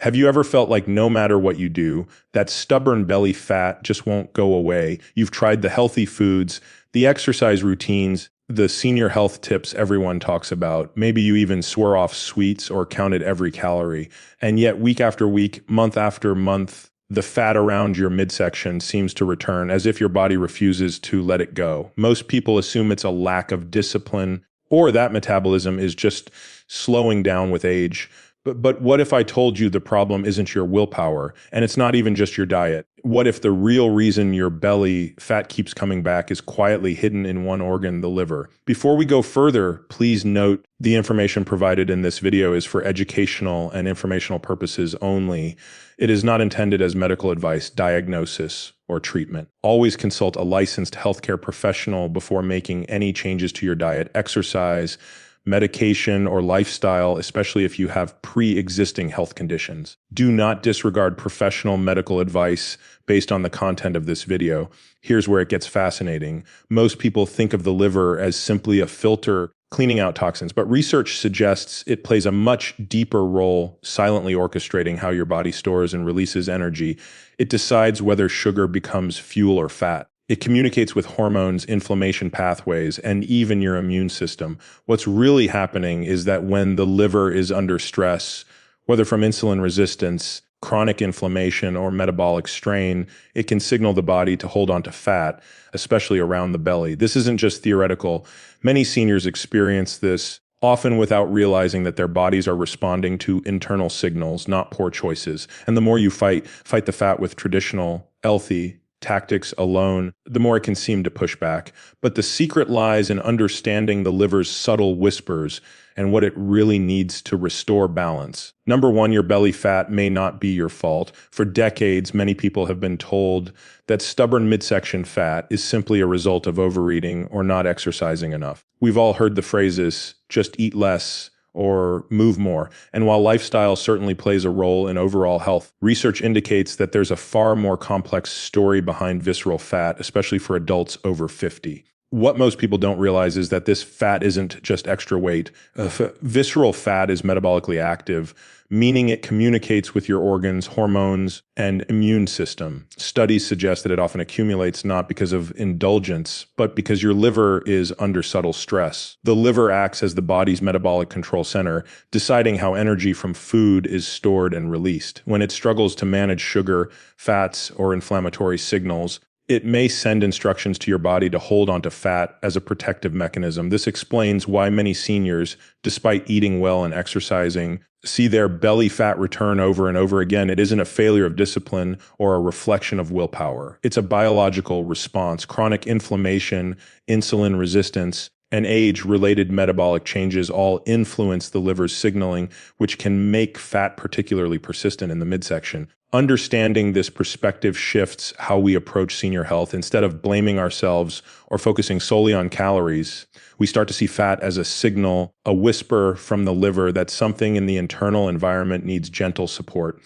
Have you ever felt like no matter what you do, that stubborn belly fat just won't go away? You've tried the healthy foods, the exercise routines, the senior health tips everyone talks about. Maybe you even swore off sweets or counted every calorie. And yet week after week, month after month, the fat around your midsection seems to return as if your body refuses to let it go. Most people assume it's a lack of discipline or that metabolism is just slowing down with age. But what if I told you the problem isn't your willpower and it's not even just your diet? What if the real reason your belly fat keeps coming back is quietly hidden in one organ, the liver? Before we go further, please note the information provided in this video is for educational and informational purposes only. It is not intended as medical advice, diagnosis, or treatment. Always consult a licensed healthcare professional before making any changes to your diet, exercise, medication, or lifestyle, especially if you have pre-existing health conditions. Do not disregard professional medical advice based on the content of this video. Here's where it gets fascinating. Most people think of the liver as simply a filter cleaning out toxins, but research suggests it plays a much deeper role, silently orchestrating how your body stores and releases energy. It decides whether sugar becomes fuel or fat. It communicates with hormones, inflammation pathways, and even your immune system. What's really happening is that when the liver is under stress, whether from insulin resistance, chronic inflammation, or metabolic strain, it can signal the body to hold on to fat, especially around the belly. This isn't just theoretical. Many seniors experience this, often without realizing that their bodies are responding to internal signals, not poor choices. And the more you fight the fat with traditional, healthy tactics alone, the more it can seem to push back. But the secret lies in understanding the liver's subtle whispers and what it really needs to restore balance. Number one, your belly fat may not be your fault. For decades, many people have been told that stubborn midsection fat is simply a result of overeating or not exercising enough. We've all heard the phrases, just eat less, or move more. And while lifestyle certainly plays a role in overall health, research indicates that there's a far more complex story behind visceral fat, especially for adults over 50. What most people don't realize is that this fat isn't just extra weight. Visceral fat is metabolically active, meaning it communicates with your organs, hormones, and immune system. Studies suggest that it often accumulates not because of indulgence, but because your liver is under subtle stress. The liver acts as the body's metabolic control center, deciding how energy from food is stored and released. When it struggles to manage sugar, fats, or inflammatory signals, it may send instructions to your body to hold onto fat as a protective mechanism. This explains why many seniors, despite eating well and exercising, see their belly fat return over and over again. It isn't a failure of discipline or a reflection of willpower. It's a biological response. Chronic inflammation, insulin resistance, and age-related metabolic changes all influence the liver's signaling, which can make fat particularly persistent in the midsection. Understanding this perspective shifts how we approach senior health. Instead of blaming ourselves or focusing solely on calories, we start to see fat as a signal, a whisper from the liver that something in the internal environment needs gentle support.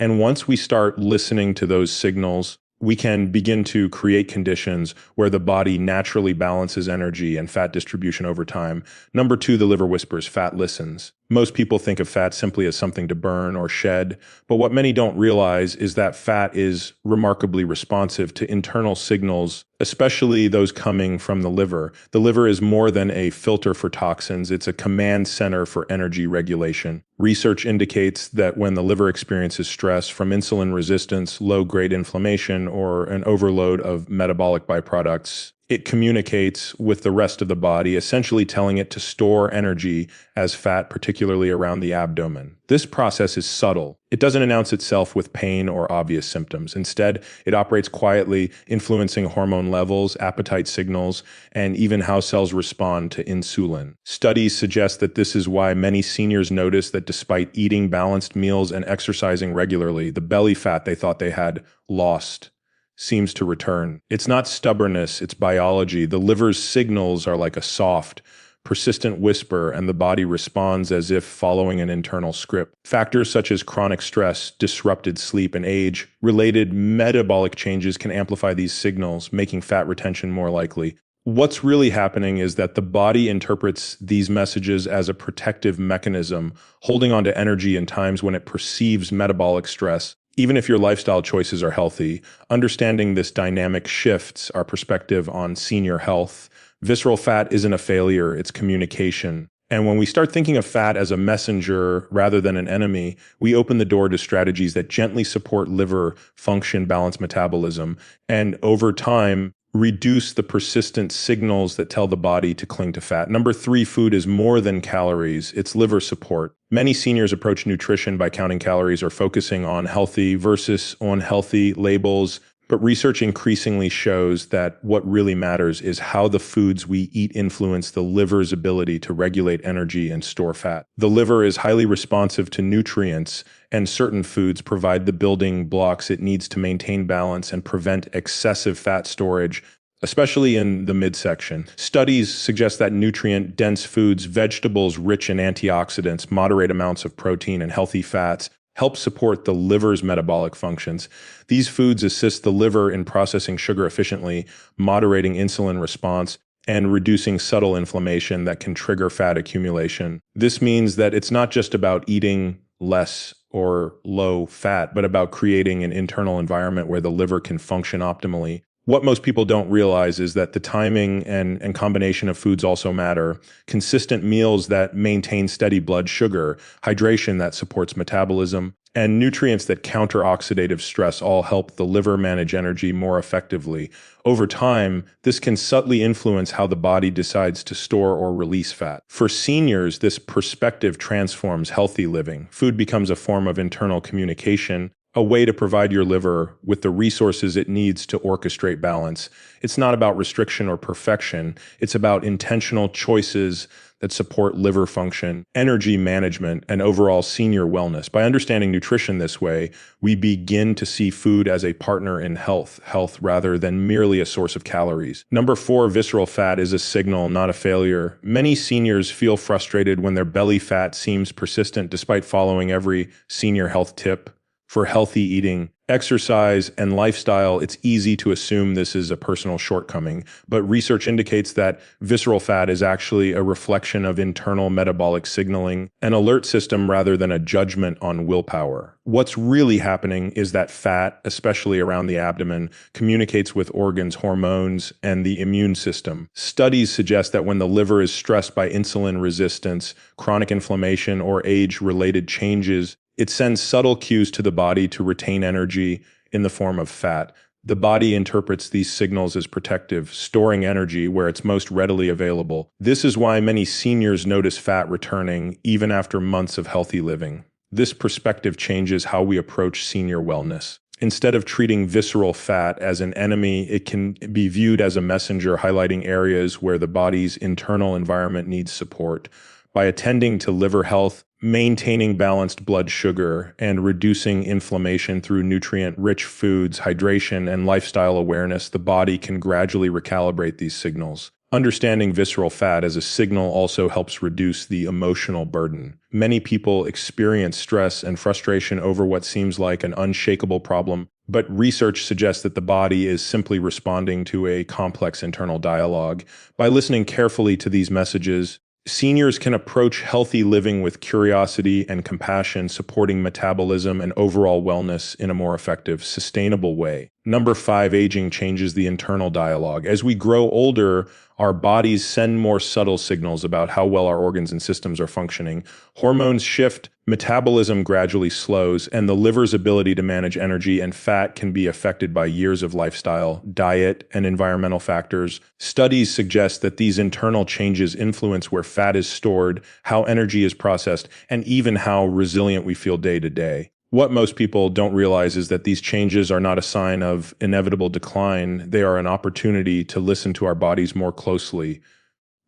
And once we start listening to those signals, we can begin to create conditions where the body naturally balances energy and fat distribution over time. Number two, the liver whispers, fat listens. Most people think of fat simply as something to burn or shed, but what many don't realize is that fat is remarkably responsive to internal signals, especially those coming from the liver. The liver is more than a filter for toxins. It's a command center for energy regulation. Research indicates that when the liver experiences stress from insulin resistance, low-grade inflammation, or an overload of metabolic byproducts, it communicates with the rest of the body, essentially telling it to store energy as fat, particularly around the abdomen. This process is subtle. It doesn't announce itself with pain or obvious symptoms. Instead, it operates quietly, influencing hormone levels, appetite signals, and even how cells respond to insulin. Studies suggest that this is why many seniors notice that despite eating balanced meals and exercising regularly, the belly fat they thought they had lost seems to return. It's not stubbornness, it's biology. The liver's signals are like a soft, persistent whisper, and the body responds as if following an internal script. Factors such as chronic stress, disrupted sleep, and age-related metabolic changes can amplify these signals, making fat retention more likely. What's really happening is that the body interprets these messages as a protective mechanism, holding on to energy in times when it perceives metabolic stress. Even if your lifestyle choices are healthy, understanding this dynamic shifts our perspective on senior health. Visceral fat isn't a failure, it's communication. And when we start thinking of fat as a messenger rather than an enemy, we open the door to strategies that gently support liver function, balance metabolism, and over time, reduce the persistent signals that tell the body to cling to fat. Number three, food is more than calories, it's liver support. Many seniors approach nutrition by counting calories or focusing on healthy versus unhealthy labels. But research increasingly shows that what really matters is how the foods we eat influence the liver's ability to regulate energy and store fat. The liver is highly responsive to nutrients, and certain foods provide the building blocks it needs to maintain balance and prevent excessive fat storage, especially in the midsection. Studies suggest that nutrient-dense foods, vegetables rich in antioxidants, moderate amounts of protein, and healthy fats help support the liver's metabolic functions. These foods assist the liver in processing sugar efficiently, moderating insulin response, and reducing subtle inflammation that can trigger fat accumulation. This means that it's not just about eating less or low fat, but about creating an internal environment where the liver can function optimally. What most people don't realize is that the timing and combination of foods also matter. Consistent meals that maintain steady blood sugar, hydration that supports metabolism, and nutrients that counter oxidative stress all help the liver manage energy more effectively. Over time, this can subtly influence how the body decides to store or release fat. For seniors, this perspective transforms healthy living. Food becomes a form of internal communication, a way to provide your liver with the resources it needs to orchestrate balance. It's not about restriction or perfection. It's about intentional choices that support liver function, energy management, and overall senior wellness. By understanding nutrition this way, we begin to see food as a partner in health rather than merely a source of calories. Number four, visceral fat is a signal, not a failure. Many seniors feel frustrated when their belly fat seems persistent despite following every senior health tip. For healthy eating, exercise, and lifestyle, it's easy to assume this is a personal shortcoming, but research indicates that visceral fat is actually a reflection of internal metabolic signaling, an alert system rather than a judgment on willpower. What's really happening is that fat, especially around the abdomen, communicates with organs, hormones, and the immune system. Studies suggest that when the liver is stressed by insulin resistance, chronic inflammation, or age-related changes, it sends subtle cues to the body to retain energy in the form of fat. The body interprets these signals as protective, storing energy where it's most readily available. This is why many seniors notice fat returning even after months of healthy living. This perspective changes how we approach senior wellness. Instead of treating visceral fat as an enemy, it can be viewed as a messenger highlighting areas where the body's internal environment needs support. By attending to liver health, maintaining balanced blood sugar, and reducing inflammation through nutrient-rich foods, hydration, and lifestyle awareness, the body can gradually recalibrate these signals. Understanding visceral fat as a signal also helps reduce the emotional burden. Many people experience stress and frustration over what seems like an unshakable problem, but research suggests that the body is simply responding to a complex internal dialogue. By listening carefully to these messages, seniors can approach healthy living with curiosity and compassion, supporting metabolism and overall wellness in a more effective, sustainable way. Number five, aging changes the internal dialogue. As we grow older, our bodies send more subtle signals about how well our organs and systems are functioning. Hormones shift, metabolism gradually slows, and the liver's ability to manage energy and fat can be affected by years of lifestyle, diet, and environmental factors. Studies suggest that these internal changes influence where fat is stored, how energy is processed, and even how resilient we feel day to day. What most people don't realize is that these changes are not a sign of inevitable decline. They are an opportunity to listen to our bodies more closely.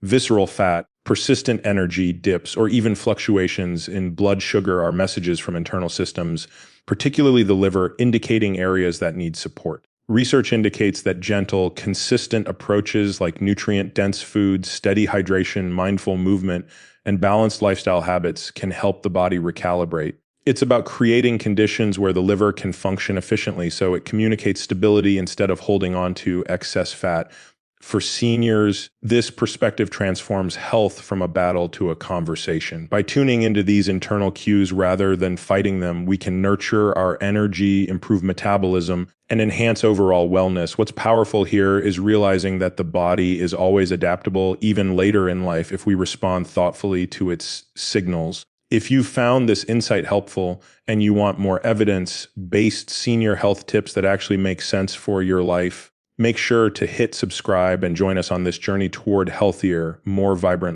Visceral fat, persistent energy dips, or even fluctuations in blood sugar are messages from internal systems, particularly the liver, indicating areas that need support. Research indicates that gentle, consistent approaches like nutrient-dense foods, steady hydration, mindful movement, and balanced lifestyle habits can help the body recalibrate. It's about creating conditions where the liver can function efficiently so it communicates stability instead of holding on to excess fat. For seniors, this perspective transforms health from a battle to a conversation. By tuning into these internal cues rather than fighting them, we can nurture our energy, improve metabolism, and enhance overall wellness. What's powerful here is realizing that the body is always adaptable, even later in life, if we respond thoughtfully to its signals. If you found this insight helpful and you want more evidence-based senior health tips that actually make sense for your life, make sure to hit subscribe and join us on this journey toward healthier, more vibrant